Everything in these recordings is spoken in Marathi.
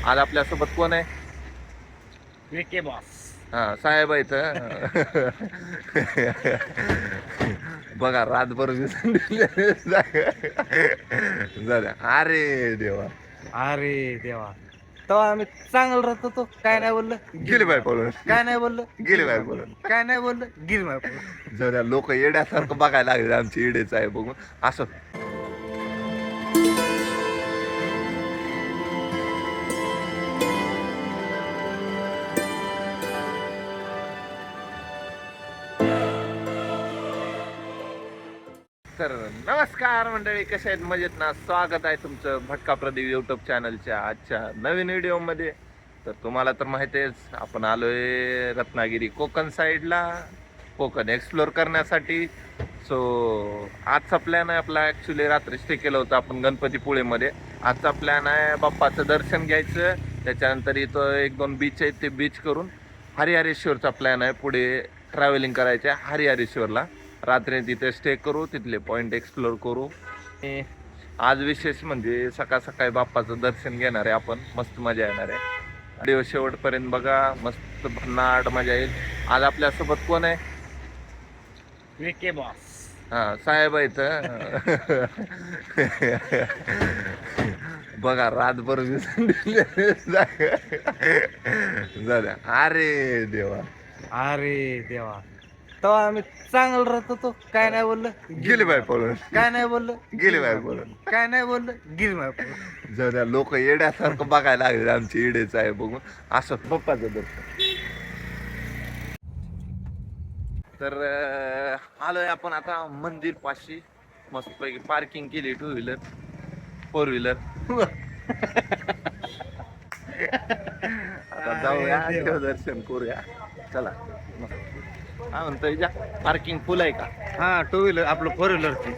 आज आपल्यासोबत कोण आहे? विके बॉस. हा साहेब आहेत. बघा रातभर झालं. अरे देवा, अरे देवा, तेव्हा आम्ही चांगलं राहत होतो. काय नाही बोललं, गेले बाय पळून. काय नाही बोललं, गेले बाय पळून. काय नाही बोललं, गिर माय पळून. जरा लोक येड्यासारखं बघायला लागले आमची येडेच आहे बघून असं. तर नमस्कार मंडळी, कशा आहेत? मजेत ना? स्वागत आहे तुमचं भटका प्रदीप युट्यूब चॅनलच्या आजच्या नवीन व्हिडिओमध्ये. तर तुम्हाला तर माहितीच, आपण आलोय रत्नागिरी कोकण साईडला कोकण एक्सप्लोर करण्यासाठी. सो आजचा प्लॅन आहे आपला, ॲक्च्युली रात्री स्टे केलं होतं आपण गणपतीपुळेमध्ये. आजचा प्लॅन आहे बाप्पाचं दर्शन घ्यायचं, त्याच्यानंतर इथं 1-2 बीच आहेत, ते बीच करून हरिहरेश्वरचा प्लॅन आहे. पुढे ट्रॅव्हलिंग करायचं आहे हरिहरेश्वरला. रात्री तिथे स्टे करू, तिथले पॉईंट एक्सप्लोर करू. आज विशेष म्हणजे सकाळ सकाळी बाप्पाचं दर्शन घेणार आहे आपण. मस्त मजा येणार आहे. व्हिडिओ शेवटपर्यंत बघा, मस्त भन्नाट मजा येईल. आज आपल्यासोबत कोण आहे? विके बॉस. हा साहेब आहेत. बघा रातभर झालं. अरे देवा, अरे देवा, तेव्हा आम्ही चांगलं राहत होतो. काय नाही बोललं, गेले बाय पळून. काय नाही बोललं, गेले बाय पळून. काय नाही बोललं, गिर माय पळून. जरा लोक येड्यासारखं बघायला लागले आमची येडेच आहे बघून असं. बाप्पाचं दर्शन. तर आलोय आपण आता मंदिर पाशी. मस्तपैकी पार्किंग केली 2 व्हीलर 4 व्हीलर. आता जाऊया, देवदर्शन करूया. चला. काय म्हणतोय, पार्किंग फुल आहे का? हा, 2 व्हीलर आपलं 4 व्हीलरची.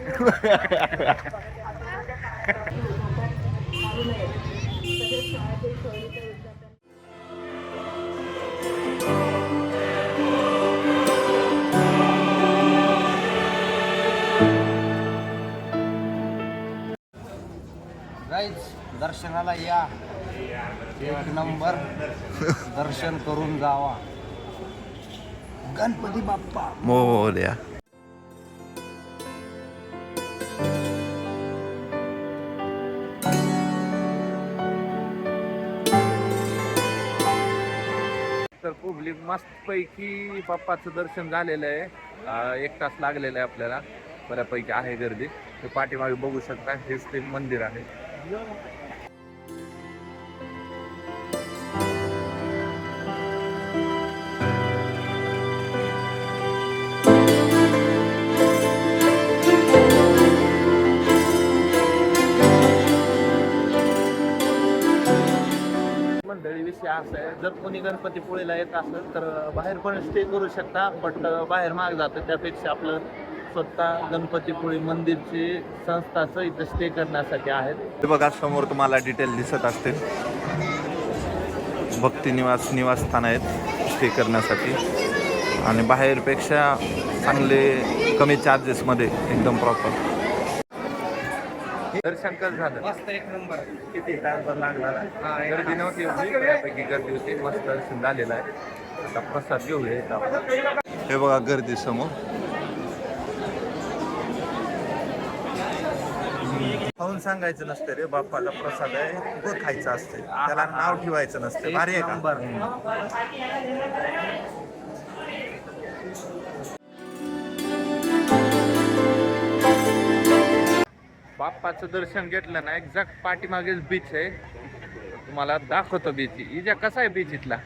दर्शनाला या, 1 नंबर दर्शन करून जावा. गणपती बाप्पा मोरया. तर पब्लिक मस्तपैकी बाप्पाचं दर्शन झालेलं आहे. 1 तास लागलेला आहे आपल्याला. बऱ्यापैकी आहे गर्दी. ते पाठीमागे बघू शकता, हेच ते मंदिर आहे. मंडळी विषय असा आहे, जर कोणी गणपतीपुळेला येत असेल तर बाहेर पण स्टे करू शकता, बट बाहेर महाग जातं. त्यापेक्षा आपलं स्वतः गणपतीपुळे मंदिरची संस्थाचं इथं स्टे करण्यासाठी आहेत. हे बघा समोर तुम्हाला डिटेल दिसत असतील. भक्ती निवासस्थान आहेत स्टे करण्यासाठी, आणि बाहेरपेक्षा चांगले कमी चार्जेसमध्ये एकदम प्रॉपर. दर्शन कसं झालं? मस्त 1 नंबर. किती तासभर लागणार? गर्दी नव्हती एवढी, बऱ्यापैकी गर्दी होती. मस्त दर्शन झालेलं आहे. आता प्रसाद घेऊया. हे बघा गर्दी समोर. खाऊन सांगायचं नसतं रे, बाप्पाला प्रसाद आहे, उभं खायचं असते, त्याला नाव ठेवायचं नसतं. भारी आहे का? बाप्पाचं दर्शन घेतलं ना, एक्झॅक्ट पाठीमागेच बीच आहे. तुम्हाला दाखवतो बीच. इजा कसा आहे बीच इथला?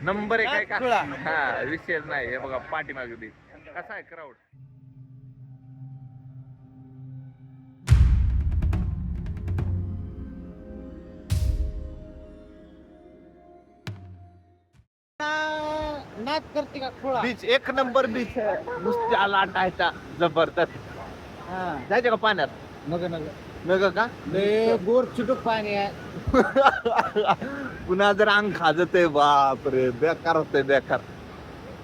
नंबर 1 आहे का? हा, विषय नाही. हे बघा पाठीमागे बीच कसा आहे. क्राऊड नाच करते का खोळा? बीच 1 नंबर बीच आहे. नुसत्या लाटायचा जबरदस्त. जायचं का पाण्यात? नग का? लय गोर चिटूक पाणी आहे. पुन्हा जर अंग खाजत आहे, बाप रे, बेकार होतंय बेकार.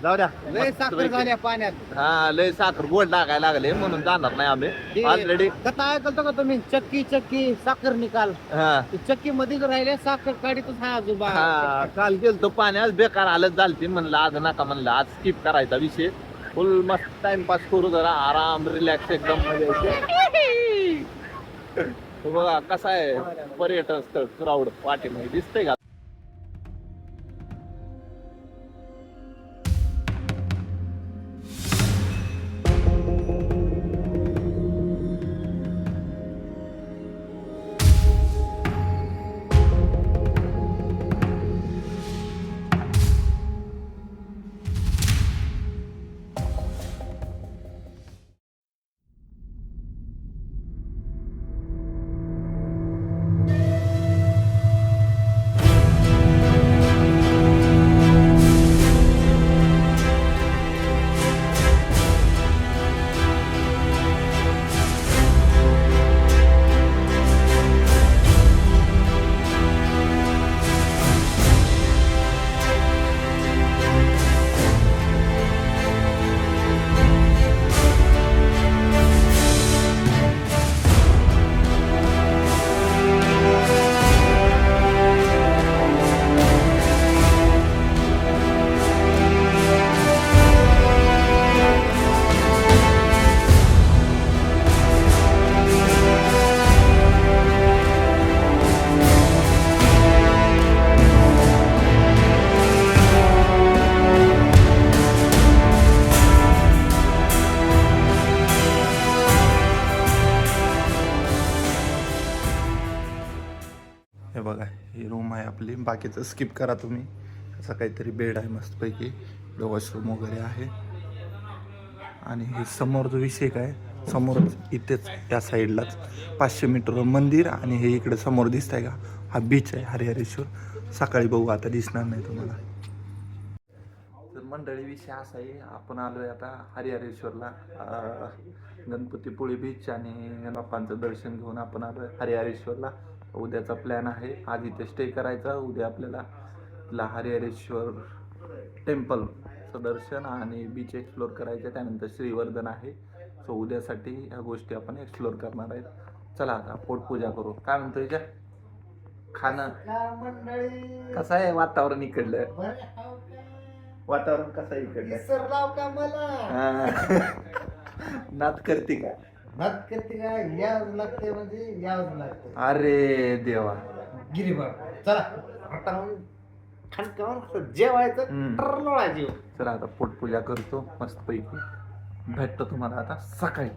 जाऊ द्या लय मस्त साखर पैकी. झाल्या पाण्यात हा लय साखर गोड लागायला लागले म्हणून जाणार नाही आम्ही ऑलरेडी. कथा ऐकलतो का तुम्ही चक्की चक्की साखर निकाल हा चक्की मध्येच राहिले साखर काढीतच हा आजोबा हा काल गेलतो पाण्यात बेकार हालत झालती म्हणलं आज नका म्हणलं आज स्किप करायचा विषय फुल मस्त टाइमपास करू जरा आराम रिलॅक्स एकदम मजा येते. तो बघा कसा आहे पर्यटन स्थळ क्राऊड वाटेमध्ये दिसतंय का. हे बघा ही रूम आहे आपली बाकीचं स्किप करा तुम्ही. असं काहीतरी बेड आहे मस्तपैकी वॉशरूम वगैरे आहे. आणि हे समोर जो विषय काय समोरच इथेच या साईडलाच 500 मीटरवर मंदिर आणि हे इकडे समोर दिसत आहे का हा बीच आहे हरिहरेश्वर. सकाळी बघू आता दिसणार नाही तुम्हाला. तर मंडळी विषय असा आहे आपण आलोय आता हरिहरेश्वरला गणपतीपुळे बीच आणि बाप्पांचं दर्शन घेऊन आपण आलोय हरिहरेश्वरला. उद्याचा प्लॅन आहे आज इथे स्टे करायचा. उद्या आपल्याला हरिहरेश्वर टेम्पलचं दर्शन आणि बीच एक्सप्लोअर करायचं. त्यानंतर श्रीवर्धन आहे. सो उद्यासाठी ह्या गोष्टी आपण एक्सप्लोअर करणार आहेत. चला आता पोटपूजा करू. काय म्हणतो याच्या खाणं कसं आहे वातावरण इकडलं वातावरण कसं आहे इकडलं का मला नात करते का भात करते का यावं लागते म्हणजे यावं लागते. अरे देवा गिरीबाग चला हटावून ठणकावून जेवायचं टरलोळा जेव. चला आता पोटपूजा करतो मस्तपैकी. भेटतो तुम्हाला आता सकाळी.